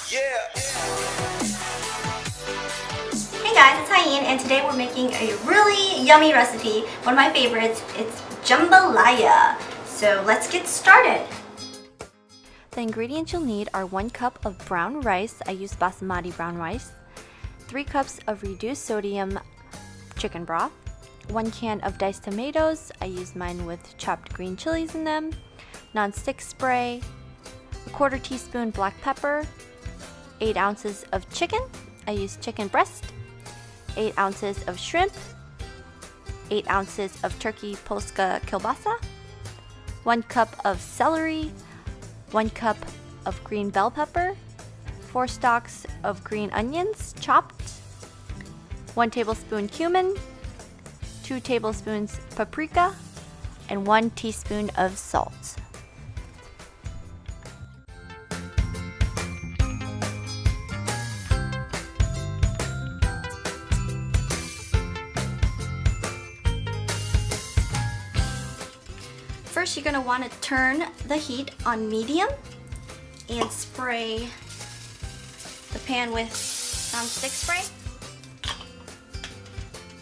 Hey guys, it's Hyen, and today we're making a really yummy recipe, one of my favorites. It's jambalaya. So let's get started. The ingredients you'll need are 1 cup of brown rice. I use basmati brown rice, 3 cups of reduced sodium chicken broth, 1 can of diced tomatoes. I use mine with chopped green chilies in them, Nonstick Spray, 1/4 teaspoon black pepper, 8 ounces of chicken. I use chicken breast, 8 ounces of shrimp, 8 ounces of turkey Polka kielbasa, 1 cup of celery, 1 cup of green bell pepper, 4 stalks of green onions chopped, 1 tablespoon cumin, 2 tablespoons paprika, and 1 teaspoon of salt. First, you're going to want to turn the heat on medium and spray the pan with Nonstick Spray.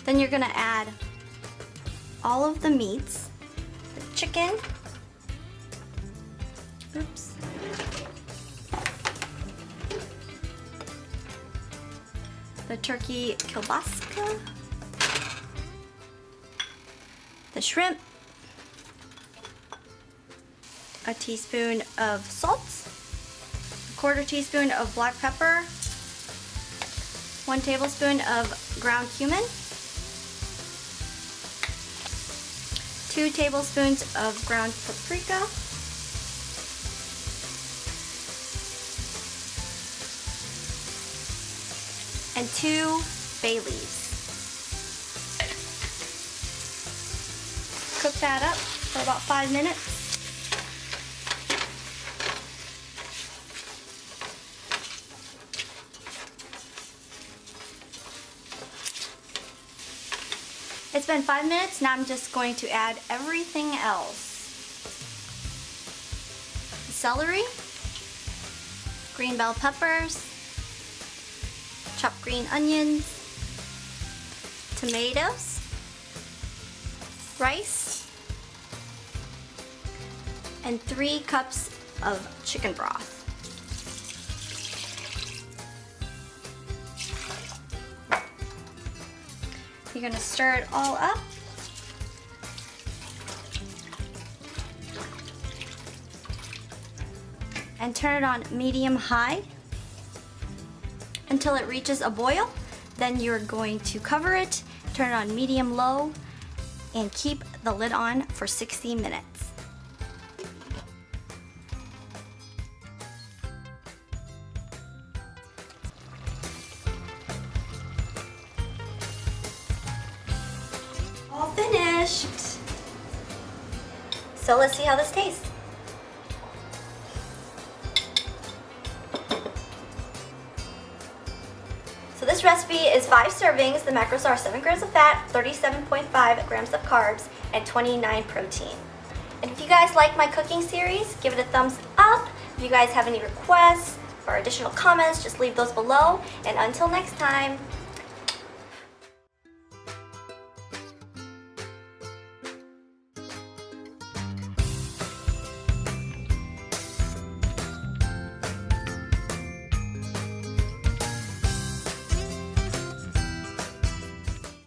Then you're going to add all of the meats, the chicken, the turkey kielbasa, the shrimp, a teaspoon of salt, 1/4 teaspoon of black pepper, 1 tablespoon of ground cumin, 2 tablespoons of ground paprika, and 2 bay leaves. Cook that up for about 5 minutes. It's been 5 minutes. Now I'm just going to add everything else. Celery, green bell peppers, chopped green onions, tomatoes, rice, and 3 cups of chicken broth. You're going to stir it all up. And turn it on medium-high until it reaches a boil. Then you're going to cover it, turn it on medium-low, and keep the lid on for 60 minutes. All finished. So let's see how this tastes. So this recipe is 5 servings. The macros are 7 grams of fat, 37.5 grams of carbs, and 29 protein. And if you guys like my cooking series, give it a thumbs up. If you guys have any requests or additional comments, just leave those below. And until next time,